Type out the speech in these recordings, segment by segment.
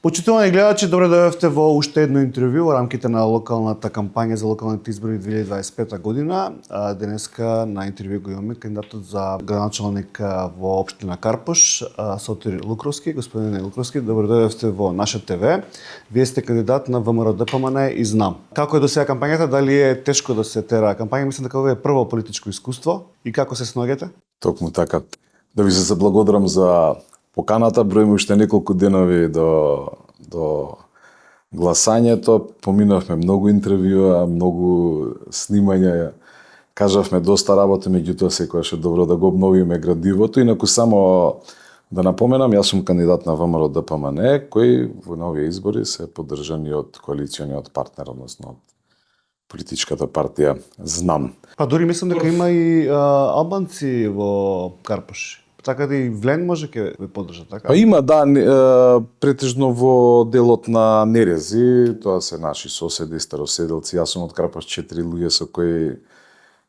Почитувани гледачи, добре дојдовте во уште едно интервју во рамките на локалната кампања за локалните избори 2025 година. Денеска на интервју го имаме кандидатот за градоначалник во општина Карпош, Сотир Лукровски. Господине Лукровски, добре дојдовте во наша ТВ. Вие сте кандидат на ВМРО ДПМН и знам. Како е до сега кампањата, дали е тешко да се тера кампања? Мислам дека ова е прво политичко искуство и како се снаѓате? Токму така. Да ви се заблагодарам за поканата, броиме уште неколку денови до гласањето. Поминавме многу интервјуа, многу снимања, кажавме доста работа, меѓутоа секогаш е добро да го обновиме градивото. Инаку само да напоменам, јас сум кандидат на ВМРО ДПМН, кој во нови избори се поддржани од коалициониот партнер, односно од политичката партија Знам. Па дури мислам дека има и албанци во Карпош. Така да и Влен може ќе ве поддржат, така? Па има, да, претежно во делот на Нерези, тоа се наши соседи, староседелци. Јас сум од Карпош 4 луѓе со кои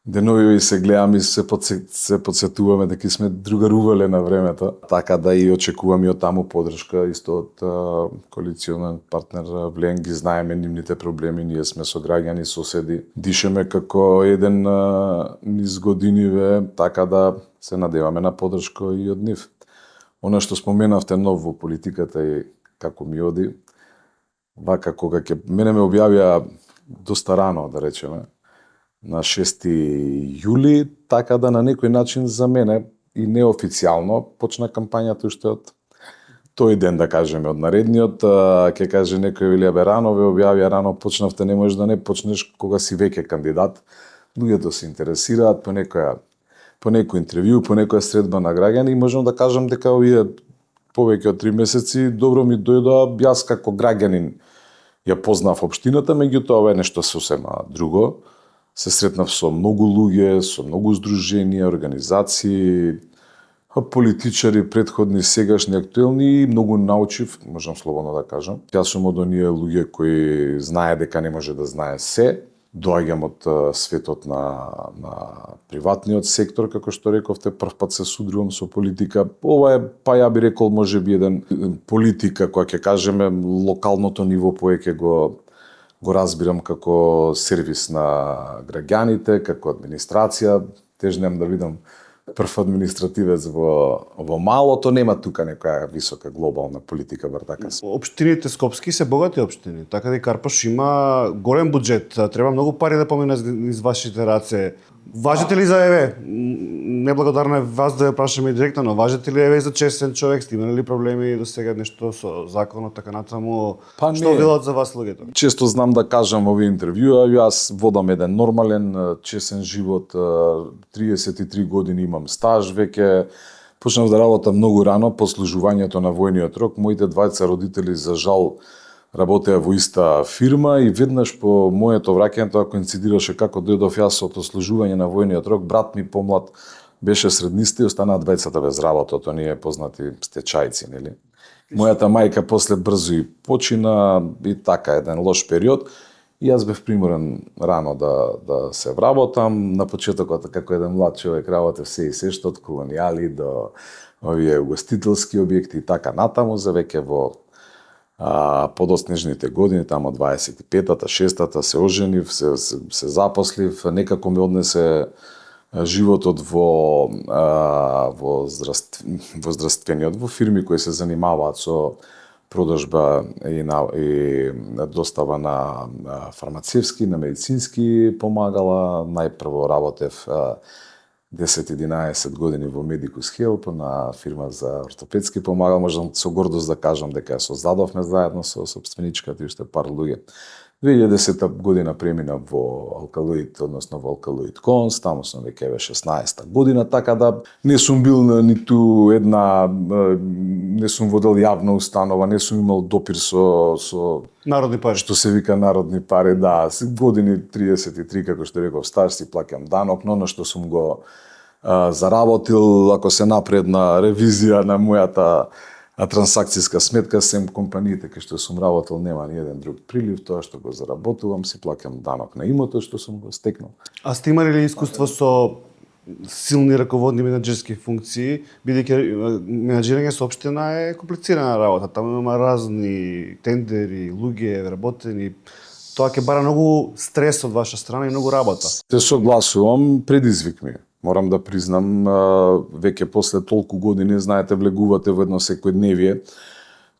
денови се гледаме и се подсетуваме дека сме другарувале на времето. Така да и очекувам и од таму поддршка, исто од коалиционен партнер Влен, ги знаеме нивните проблеми, ние сме со граѓани, соседи. Дишеме како еден низ годиниве, така да се надеваме на поддршка и од нив. Она што споменавте нов во политиката и како ми оди, вака кога мене ме објавија доста рано, да речеме, на 6 јули, така да на некој начин за мене и неофицијално почна кампањата уште од тој ден, да кажеме, од наредниот. Ќе каже некој, вели, бе, рано ве објавија, рано почнавте, не можеш да не почнеш кога си веќе кандидат. Луѓето се интересираат по некој интервју, по некоја средба на граѓани и можам да кажам дека овие повеќе од 3 месеци добро ми дојдоа. Јас како граѓанин ја познав општината, меѓутоа ова е нешто сосема друго. Се сретнав со многу луѓе, со многу здруженија, организации, политичари, претходни, сегашни, актуелни и многу научив, можам слободно да кажам. Јас сум од оние луѓе кои знае дека не може да знае се. Доаѓам од светот на приватниот сектор, како што рековте, прв пат се судрувам со политика. Ова е, па ја би рекол, можеби еден политика, која ќе кажеме, локалното ниво повеќе го разбирам како сервис на граѓаните, како администрација. Тежнем да видам прв административец во малото, нема тука некоја висока глобална политика, бар така. Општините скопски се богати општини, така да и Карпош има голем буџет, треба многу пари да помине из вашите раце. Важите ли за еве? Неблагодарно е вас да ја прашаме директно, но важите ли еве за честен човек? Сте имали проблеми до сега нешто со законот, така натаму? Па што велат за вас луѓето? Често знам да кажам овие интервјуа, јас водам еден нормален, честен живот, 33 години имам стаж, веќе почнав да работам многу рано по служувањето на војниот рок. Моите двајца родители, за жал, работеа во иста фирма и веднаш по моето враќање, тоа коинцидираше како дојдов јас од служување на војниот рок, брат ми помлад беше средниста и останаа двајцата без работа, тоа ние познати стечајци, нели? Мојата мајка после брзо и почина и така еден лош период. И јас бев приморен рано да се вработам. На почетокот како еден млад човек работев се и се што од колонијали до овие угостителски објекти и така натаму, за веќе во подоснежните години, тамо 25-та, 6-та се оженив, се запослив, некако ме однесе животот во здравствениот, во фирми кои се занимаваат со продажба и достава на фармацевски, на медицински помагала. Најпрво работев 10-11 години во Medicus Help на фирма за ортопедски помагал. Можам со гордост да кажам дека ја создадовме заедно со сопственичката и уште пар луѓе. 2010 година премина во Алкалоид, односно во Алкалоид Конс, таму сум веќе 16 година, така да не сум бил на ниту една, не сум водел јавна установа, не сум имал допир со народни пари. Што се вика народни пари, да, години 33, како што реков, стаж, си плаќам данок, но што сум го заработил, ако се напредна ревизија на мојата трансакцијска сметка, сем компаниите кај што сум работел нема ни еден друг прилив, тоа што го заработувам си плаќам данок на имото што сум го стекнал. А сте имали ли искуство со силни раководни менаџерски функции, бидејќи менаџирање со општина е комплицирана работа. Таму има разни тендери, луѓе вработени. Тоа ќе бара многу стрес од ваша страна и многу работа. Се согласувам, предизвик ми. Морам да признам, веќе после толку години, знаете, влегувате во едно секојдневие,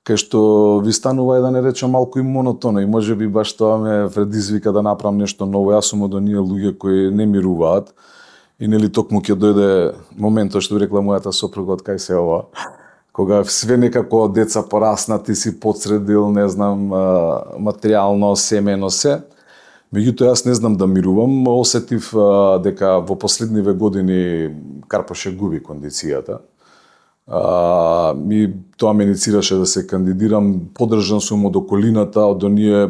кај што ви станува да не речам малку и монотоно и можеби баш тоа ме предизвика да направам нешто ново. Јас сум од оние луѓе кои не мируваат и нели токму ќе дојде моментот што рекла мојата сопруга од кај се ова, кога све некако деца пораснати си подсредил, не знам, материјално, семено се. Меѓутоа јас не знам да мирувам, осетив дека во последниве години Карпош губи кондицијата. Тоа ме иницираше да се кандидирам, поддржан сум од околината, од оние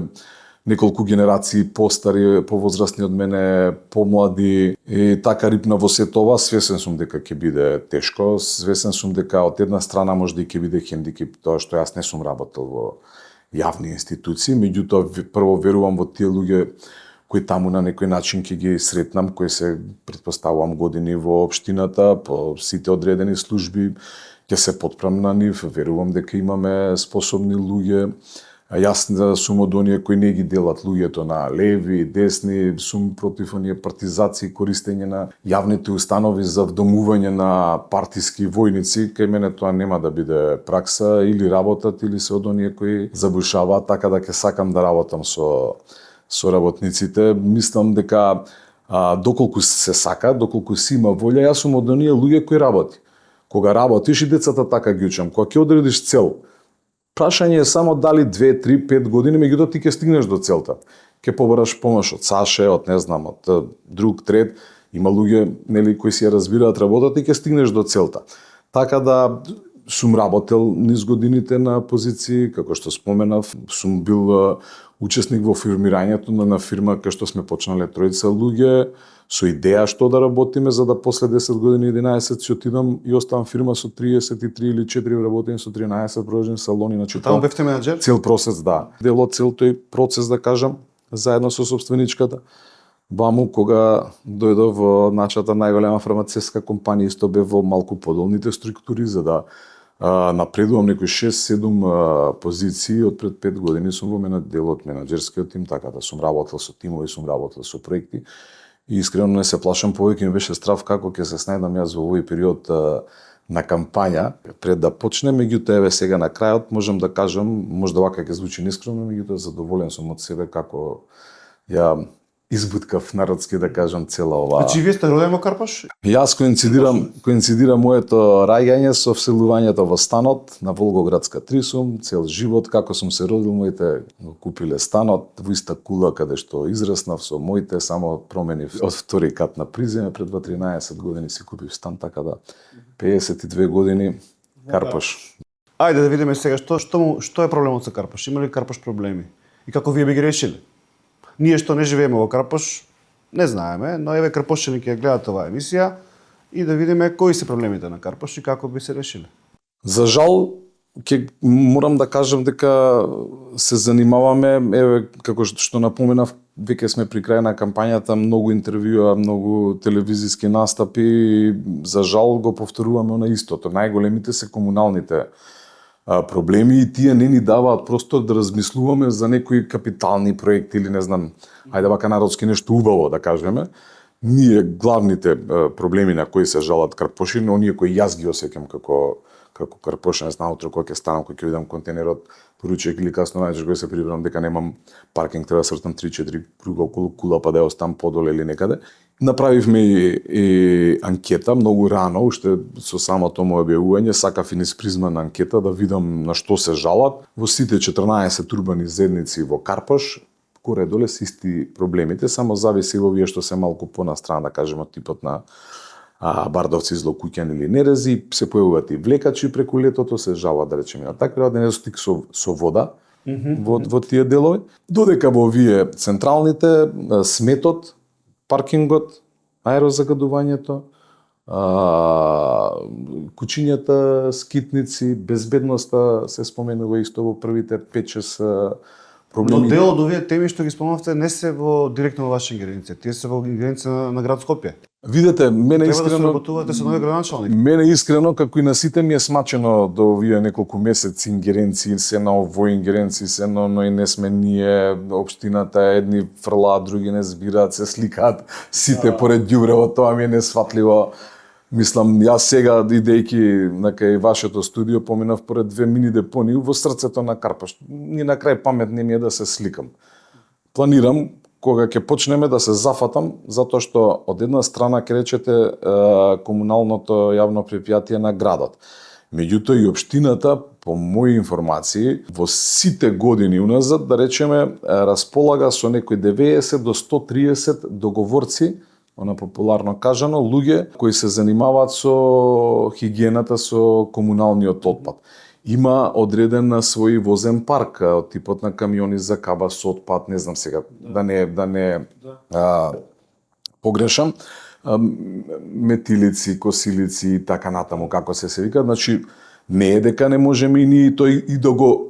неколку генерации постари, повозрастни од мене, помлади и така рипна во сето ова. Свесен сум дека ќе биде тешко, свесен сум дека од една страна може да ќе биде хендикеп тоа што јас не сум работел во јавни институции, меѓутоа прво верувам во тие луѓе кои таму на некој начин ќе ги сретнам, кои се претпоставувам години во општината, по сите одредени служби, ќе се потпрам на нив, верувам дека имаме способни луѓе. Јас сум од оние кои не ги делат луѓето на леви, десни, сум против оние партизации, користење на јавните установи за вдомување на партиски војници. Кај мене тоа нема да биде пракса, или работат, или се од оние кои забушаваат, така да ќе сакам да работам со работниците. Мислам дека доколку се сака, доколку си има волја, јас сум од оние луѓе кои работи. Кога работиш и децата така ги учам, кога ќе одредиш цел, прашање е само дали 2, 3, 5 години, меѓутоа ти ќе стигнеш до целта. Ќе побараш помош од Саше, од не знам, од друг трет, има луѓе нели кои си ја разбираат работата и ќе стигнеш до целта. Така да сум работел низ годините на позиции, како што споменав, сум бил учесник во формирањето на фирма кај што сме почнале тројца луѓе со идеја што да работиме, за да после 10 години 11 си отидам и оставам фирма со 33 или 4 вработени со 13 продолжени салони на Таму бевте менаџер? Цел процес, да. Дел од цел тој процес, да кажам, заедно со собственичката. Ваму, кога дојдов во нашата најголема фармацевска компанија, исто бев во малку подолните структури, за да напредувам некои 6-7 позиции. Од пред 5 години сум во дел од менаџерскиот тим, така да сум работел со тимови, сум работел со проекти. И искрено не се плашам, повеќе ми беше страв како ќе се снајдам јас во овој период на кампања пред да почне. Меѓутоа еве сега на крајот можам да кажам, може да вака ќе звучи нескромно, меѓутоа задоволен сум од себе како ја избуткав народски, да кажам, цела ова. Значи вие сте роден во Карпош? Јас коинцидира моето раѓање со вселувањето во станот на Волгоградска 3 сум, цел живот како сум се родил, моите го купиле станот во иста кула каде што израснав со моите, само променив од втори кат на приземе, пред 13 години си купив стан, така да 52 години Карпош. Ајде да видиме сега што е проблемот со Карпош. Има ли Карпош проблеми? И како вие би ги решиле? Ние што не живееме во Карпош, не знаеме, но еве карпошчани ќе гледат оваа емисија и да видиме кои се проблемите на Карпош и како би се решиле. За жал, морам да кажам дека се занимаваме, еве како што напоменав, веќе сме при крај на кампањата, многу интервјуа, многу телевизиски настапи и за жал го повторуваме на истото. Најголемите се комуналните проблеми и тие не ни даваат простор да размислуваме за некои капитални проекти или не знам, ајде вака народски нешто убаво да кажеме. Ние главните проблеми на кои се жалат карпошини, оние кои јас ги осеќам како карпошин, не знам утре кога ќе станам, кога ќе видам контейнерот, поручек или касно најчеш кога се прибрам дека немам паркинг, треба да сртам 3-4 круга околу кула па да ја оставам подоле или некаде. Направивме и анкета многу рано, уште со самото моје објавување, сакав и низ призма на анкета да видам на што се жалат. Во сите 14 урбани заедници во Карпош, горе-доле се исти проблемите, само зависи во вие што се малку понастрана, да кажеме, од типот на Бардовци, Злокуќан или Нерези, се појавуваат и влекачи преку летото, се жалат, да речеме, на таква недостиг со вода во тие делови. Додека во овие централните, сметот, паркингот, аерозагадувањето, кучињата, скитници, безбедноста се споменува исто во првите 5-6 проблеми. Но дел од овие теми што ги спомнавте не се директно во ваша ингеренција, тие се во ингеренција на град Скопје. Видете, мене Треба да искрено соработувате со новиот градоначалник. Мене искрено, како и на сите ми е смачено до овие неколку месеци ингеренции, се на овој ингеренции, се но и не сме ние, општината, едни фрлаат, други не збираат, се сликаат, сите поред ѓубрево, тоа ми е несфатливо. Мислам, јас сега, идејќи на кај вашето студио, поминав поред 2 мини депонии во срцето на Карпаш. Ни на крај памет не ми е да се сликам. Планирам, кога ќе почнеме да се зафатам, затоа што од една страна ќе речете комуналното јавно предпријатие на градот. Меѓутоа и општината, по мои информации, во сите години уназад, да речеме, располага со некои 90 до 130 договорци, она популарно кажано, луѓе кои се занимаваат со хигиената со комуналниот отпад. Има одреден свој возен парк од типот на камиони за каба со отпад, не знам сега, да не погрешам, метилици, косилици и така натаму, како се вика, значи не е дека не можеме и ние тој и да го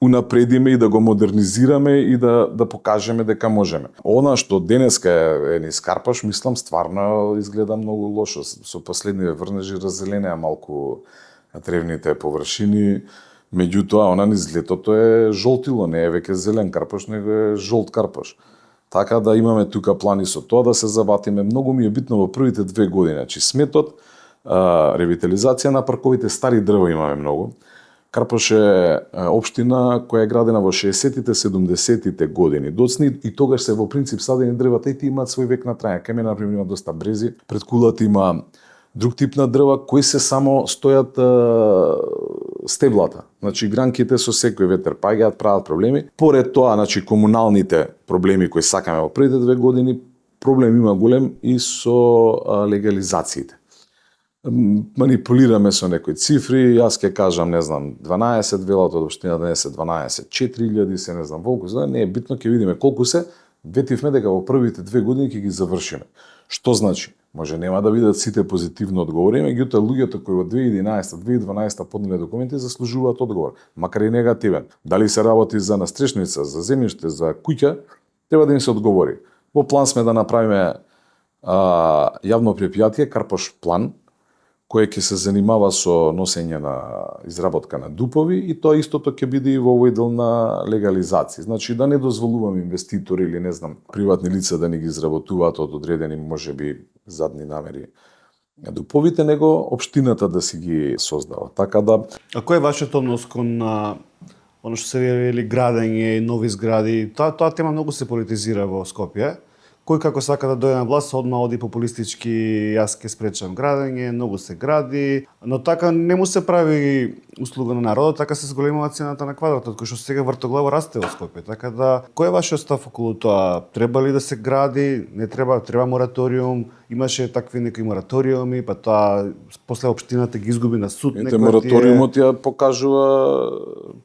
унапредиме и да го модернизираме и да покажеме дека можеме. Она што денеска е низ Карпаш, мислам, стварно изгледа многу лошо. Со последниве врнежи раззеленеа малку тревните површини, меѓутоа она низ летото е жолтило, не е веќе зелен Карпаш, него е жолт Карпаш. Така да имаме тука плани со тоа да се забатиме. Многу ми е битно во првите 2 години, значи сметот, ревитализација на парковите, стари дрва имаме многу. Карпаш е општина која е градена во 60-тите, 70-тите години. Доцни и тогаш се во принцип садени дрвата и тие имаат свој век на трајање. Кај мене например има доста брези, пред кулата има друг тип на дрва кои се само стојат стеблата. Значи гранките со секој ветер паѓаат, прават проблеми. Поред тоа, значи комуналните проблеми кои сакаме во првите 2 години, проблем има голем и со легализациите. Манипулираме со некои цифри, јас ќе кажам, не знам, 12, велат од општина денес е 12, 4000 се, не знам колку се, не е битно, ќе видиме колку се, ветивме дека во првите 2 години ќе ги завршиме. Што значи? Може нема да видат сите позитивно одговори, меѓутоа луѓето кои во 2011, 2012 поднеле документи заслужуваат одговор, макар и негативен. Дали се работи за настрешница, за земјиште, за куќа, треба да им се одговори. Во план сме да направиме јавно предпријатие Карпаш план, кој ќе се занимава со носење на изработка на дупови и тоа истото ќе биде и во овој дел на легализација. Значи да не дозволуваме инвеститори или не знам приватни лица да ни ги изработуваат од одредени можеби задни намери дуповите, него општината да си ги создава. Така да А кој е вашиот однос кон оно што се вели градење и нови згради? Тоа тема многу се политизира во Скопје. Кој како сака да дојде на власт, одма оди популистички, јас ќе спречам градење, многу се гради, но така не му се прави услуга на народот, така се зголемува цената на квадратот, кој што сега вртоглаво расте во Скопје. Така да, кој е вашиот став околу тоа? Треба ли да се гради? Не треба, треба мораториум? Имаше такви некои мораториуми, па тоа после општината ги изгуби на суд. Мораториумот ја покажува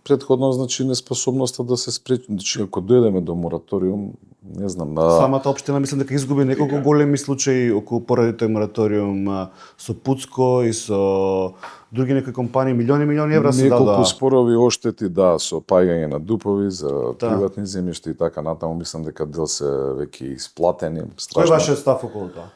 претходно, значи неспособноста да се спречи. Значи ако дојдеме до мораториум, не знам, самата општина мислам дека изгуби неколку големи случаи околу поради тој мораториум со Пуцко и со други некои компании, милиони евра се дадоа. Неколку спорови оштети, да, со паѓање на дупови за приватни земјишта и така натаму, мислам дека дел се веќе исплатени. Кој е вашиот став околу тоа?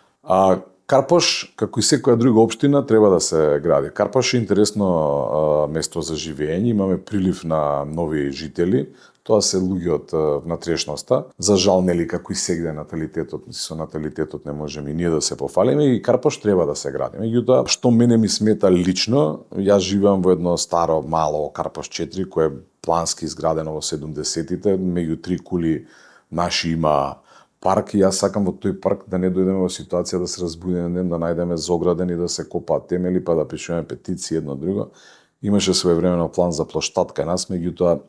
Карпаш, како и секоја друга општина, треба да се гради. Карпаш е интересно место за живење, имаме прилив на нови жители, тоа се луѓе од внатрешноста. За жал, нели, како и сегде наталитетот, со наталитетот не можеме и ние да се пофалиме и Карпаш треба да се гради. Меѓутоа, што мене ми смета лично, јас живеам во едно старо, мало Карпаш 4, кое е плански изградено во 70-тите, меѓу 3 кули наши има парк и јас сакам во тој парк да не дојдеме во ситуација да се разбудиме ден, да најдеме зограден и да се копаат темели, па да пишеме петиции едно друго. Имаше своевремено план за плоштад кај нас, меѓутоа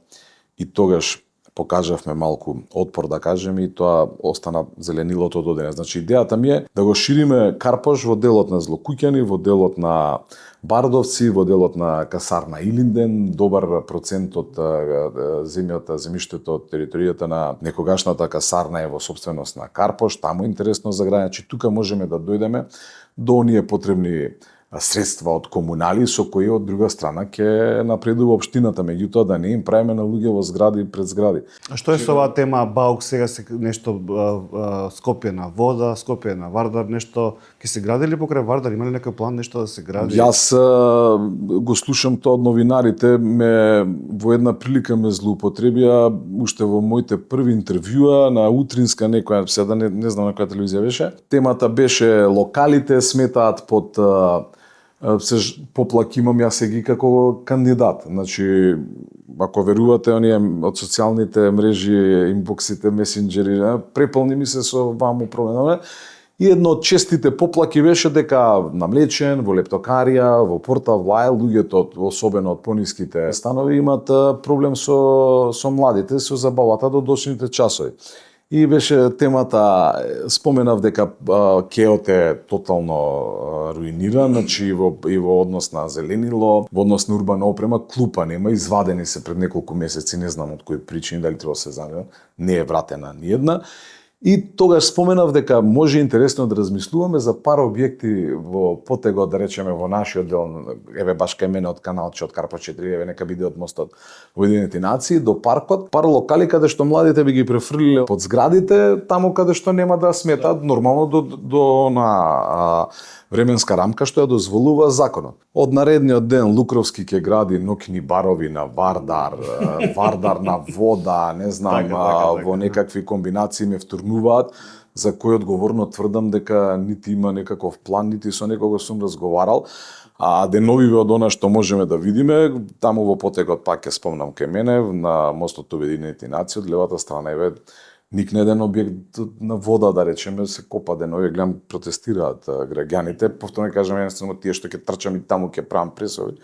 и тогаш покажавме малку отпор, да кажеме, и тоа остана зеленилото до денес. Значи, идејата ми е да го шириме Карпаш во делот на Злокуќани, во делот на Бардовци, во делот на касарна Илинден, добар процент од земјиштето од територијата на некогашната касарна е во сопственост на Карпаш, таму е интересно за граѓање. Значи, тука можеме да дојдеме до оние потребни средства од комунали со кои од друга страна ќе напредува општината, меѓутоа да не им правиме на луѓе во згради пред згради. А што е со оваа тема Баук сега се нешто Скопје на вода, Скопје на Вардар, нешто ќе се гради ли покрај Вардар, има ли некој план нешто да се гради? Јас го слушам тоа од новинарите, во една прилика ме злоупотребија уште во моите први интервјуа на утринска некоја, сега не знам на која телевизија беше. Темата беше локалите сметаат под поплак имам јас ги како кандидат. Значи, ако верувате, оние од социјалните мрежи, инбоксите, месенџери, преполни ми се со ваму променаме. И едно од честите поплаки беше дека на Млечен, во Лептокарија, во Порта Влај, луѓето, особено од пониските станови, имат проблем со младите, со забавата до доцните часови. И беше темата, споменав дека кеот е тотално руиниран, значи и во однос на зеленило, во однос на урбана опрема, клупа нема, извадени се пред неколку месеци, не знам од кои причини, дали треба да се знае, не е вратена ни една. И тогаш споменав дека може интересно да размислуваме за пар објекти во потегот, да речеме, во нашиот дел, еве баш кај мене од каналче од Карпа 4, еве нека биде од мостот во Обединените нации до паркот, пар локали каде што младите би ги префрлиле под зградите, таму каде што нема да сметат нормално до на временска рамка што ја дозволува законот. Од наредниот ден Лукровски ќе гради ноќни барови на Вардар, Вардар на вода, не знам, во некакви комбинации ме втурнуваат, за кој одговорно тврдам дека нити има некаков план, нити со некого сум разговарал. А деновиве од она што можеме да видиме, таму во потекот пак ќе спомнам кај мене, на мостот Обединените нации, од левата страна еве никне еден објект на вода, да речеме, се копа денови, гледам протестираат граѓаните, повторно кажам едноставно тие што ќе трчам и таму ќе правам пресови.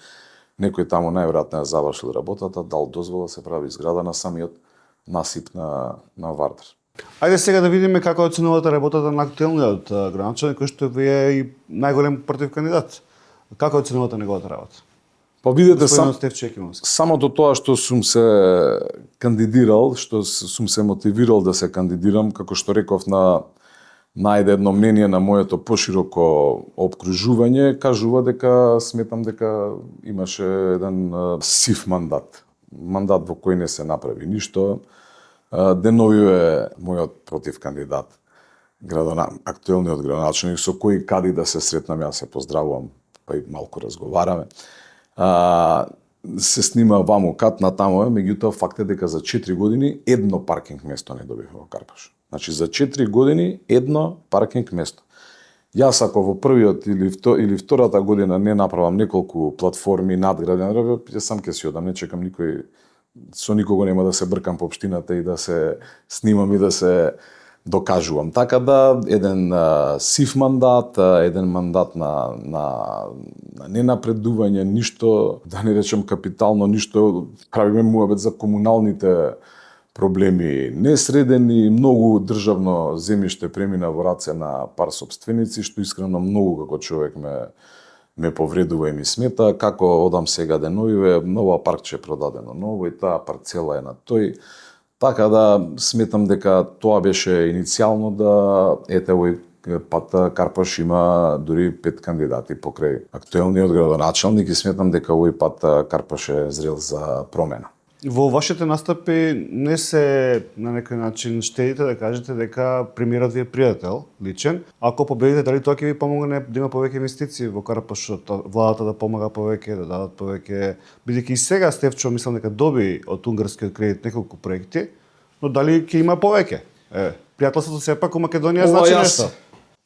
Некој таму најверојатно ја завршил работата, дал дозвола се прави зграда на самиот насип на Вардар. Ајде сега да видиме како оценувате работата на актуелниот градоначалник, кој што ви е и најголем против кандидат. Како оценувате неговата работа? Па видете, самото тоа што сум се кандидирал, што сум се мотивирал да се кандидирам, како што реков на најде едно мнение на моето пошироко опкружување, кажува дека сметам дека имаше еден сив мандат. Мандат во кој не се направи ништо. Деновиве мојот против кандидат, актуелниот градоначалник, со кој кади да се сретнам, јас се поздравувам, па и малку разговараме. Се снима ваму кат на таму, меѓутоа факт е дека за 4 години едно паркинг место не добив во Карпаш. Значи за 4 години едно паркинг место. Јас ако во првиот или втората година не направам неколку платформи надграден, ја сам ќе си одам, не чекам никој, со никого нема да се бркам по општината и да се снимам и да се докажувам. Така да, еден сив мандат, еден мандат на ненапредување, ништо, да не речем капитално, ништо, правиме муабет за комуналните проблеми несредени, многу државно земјиште премина во раце на пар сопственици, што искрено многу како човек ме повредува и ми смета, како одам сега деновиве, нова паркче продадено ново и таа парцела е на тој. Така да сметам дека тоа беше иницијално да ете овој пат Карпаш има дури 5 кандидати покрај актуелниот градоначалник и сметам дека овој пат Карпаш е зрел за промена. Во вашите настапи не се на некој начин штедите да кажете дека премиерот ви е пријател, личен. Ако победите, дали тоа ќе ви помогне да има повеќе инвестиции во Карпашот, владата да помага повеќе, да дадат повеќе, бидејќи и сега Стефчо мислам дека доби од унгарскиот кредит неколку проекти, но дали ќе има повеќе? Пријателството сепак у Македонија значи нешто.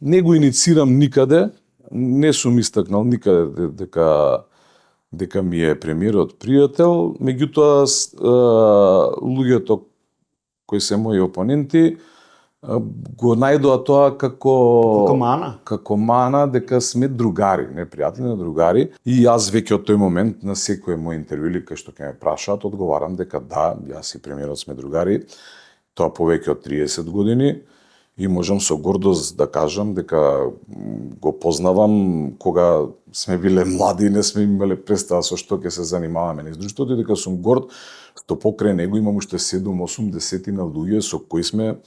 Не го иницирам никаде, не сум истакнал никаде дека ми е премиерот пријател, меѓутоа луѓето кои се мои опоненти го најдоа тоа како мана дека сме другари, не пријатели, но другари. И јас веќе од тој момент на секој мој интервју или кај што ќе ме прашаат, одговарам дека да, јас и премиерот сме другари. Тоа повеќе од 30 години. И можам со гордост да кажам дека го познавам кога сме биле млади и не сме имале представа со што ќе се занимаваме низ друштвото и дека сум горд што покрај него имам уште 7-8 десетина луѓе со кои сме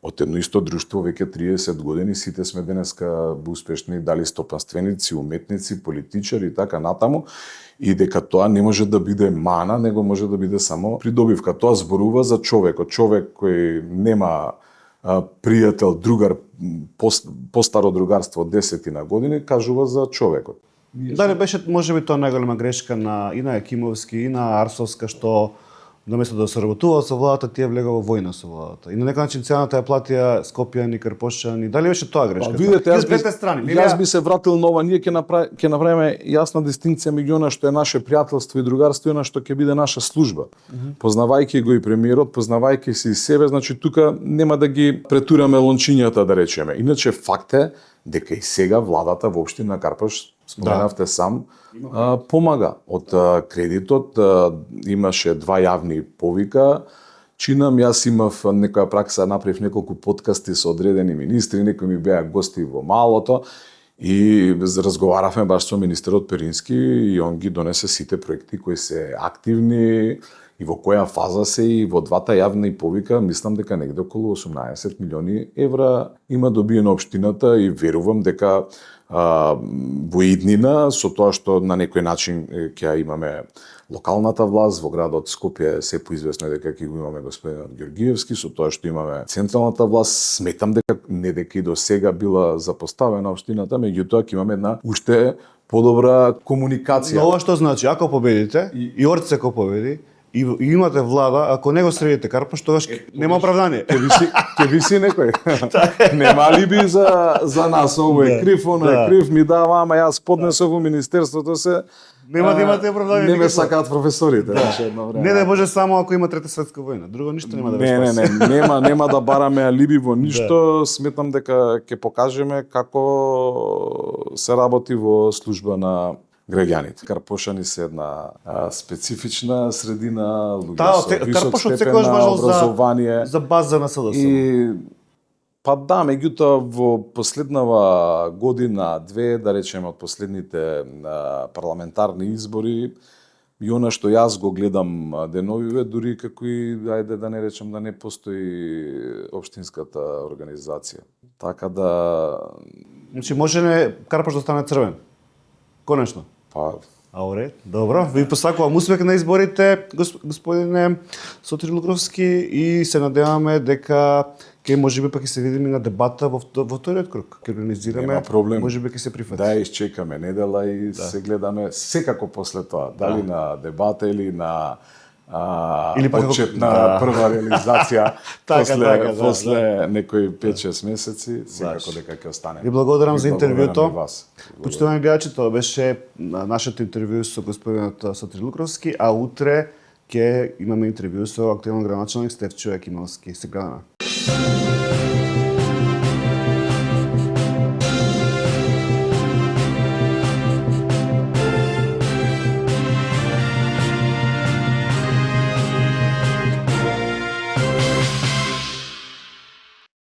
од едно исто друштво веќе 30 години, сите сме денеска успешни дали стопанственици, уметници, политичари и така натаму, и дека тоа не може да биде мана, него може да биде само придобивка. Тоа зборува за човекот, човек кој нема пријател, другар, постаро другарство од 10 години, кажува за човекот. Дали беше можеби тоа најголема грешка и на Екимовски и на Арсовска, што наместо да се работува со владата, тие влега во војна со владата. И на некој начин цената ја платија Скопјани, Карпошчани. Дали беше тоа грешка? Видете, јас би се вратил на ова, ние ќе направиме јасна дистинкција меѓу она што е наше пријателство и другарство и она што ќе биде наша служба. Познавајќи го и премиерот, познавајќи се и себе, значи тука нема да ги претураме лончињата, да речеме. Иначе факт е дека и сега владата во општина Карпаш, споменавте сам, помага. Од кредитот имаше 2 јавни повика. Чинам, јас имав некоја пракса, направив неколку подкасти со одредени министри, некои ми беа гости во малото и разговаравме баш со министерот Перински и он ги донесе сите проекти кои се активни и во која фаза се, и во 2 јавни повика, мислам дека негде околу 18 милиони евра има добиено општината и верувам дека во иднина, со тоа што на некој начин ќе имаме локалната власт во градот Скопје, се поизвестно дека ќе го имаме господинот Ѓоргиевски, со тоа што имаме централната власт, сметам дека не дека и до сега била запоставена општината, меѓутоа ќе имаме една уште подобра комуникација. Но ова што значи, ако победите, и Орце ако победи, и имате влада, ако не го средите Карпаш, тогаш нема оправдание. Ќе виси некој. Нема алиби за нас, ово е крив, оно е крив, ми дава, ама јас поднесов во министерството се. Нема да имате оправдание. Не ме сакаат професорите, едно време. Не да може само ако има Трета светска војна, друго ништо нема да ве спаси. Нема да бараме алиби во ништо, сметам дека ќе покажеме како се работи во служба на граѓаните. Карпошани се една специфична средина, луѓе со висок степен на образование. За база на СДС. Меѓутоа во последнава година, 2, да речеме од последните парламентарни избори, и она што јас го гледам деновиве, дури како и, ајде да не речем, да не постои општинската организација. Така да... Значи може Карпаш да стане црвен? Конечно. Аурет, добро. Ви посакувам успех на изборите, господине Сотир Лукровски, и се надеваме дека ќе можеби пак ќе се видиме на дебата во вториот круг. Ќе организираме, нема проблем. Можеби ќе се прифати. Да, изчекаме недела и се гледаме секако после тоа, дали на дебата или на почетна прва реализација после некои 5-6 месеци, секако дека ќе остане. Ви благодарам за интервјуто. Почитувани гледачи, тоа беше нашето интервју со господинот Сотир Лукровски, а утре ќе имаме интервју со актуелен градоначалник Стефчо Екимовски. Се гледаме.